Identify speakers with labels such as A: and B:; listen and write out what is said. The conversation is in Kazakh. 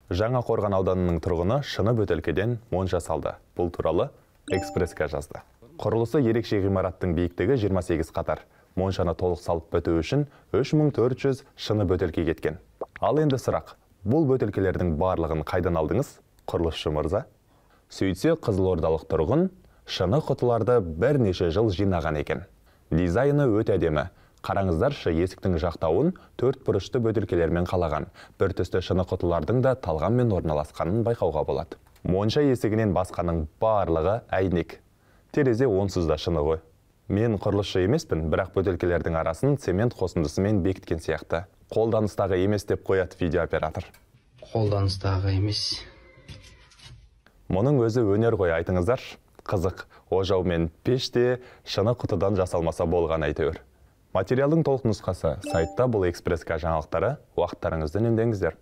A: Жаңақорған ауданының тұрғыны шыны бөтелкеден монша салды. Бұл туралы Экспресска жазды. Құрылысы ерекше ғимараттың биіктігі 28 қатар. Моншаны толық салып біту үшін 3400 шыны бөтелке кеткен. Ал енді сұрақ, бұл бөтелкелердің барлығын қайдан алдыңыз, құрылысшы мырза? Сөйтсе, қызылордалық тұрғын шыны құтыларды бірнеше жыл жинаған екен. Дизайны өте әдемі. Қараңыздаршы, есіктің жақтауын 4 бұрышты бөтелкелермен қалаған. Бір түсті шыны құтылардың да талғаммен орналасқанын байқауға болады. Монша есігінен басқаның барлығы әйнек. Терезе онсыз да шыны ғой. Мен құрылысшы емеспін, бірақ бөтелкелердің арасын цемент қосындысымен бекіткен сияқты. Қолданыстағы емес деп қояды видеооператор.
B: Қолданыстағы емес.
A: Мұның өзі өнер ғой, айтыңыздар. Қызық, ожау мен пеште шыны құтыдан жасалмаса болған әйтеуір. Материалдың толық нұсқасы сайтта. Бұл Экспресска жаңалықтары. Уақыттарыңызды үнемдеңіздер.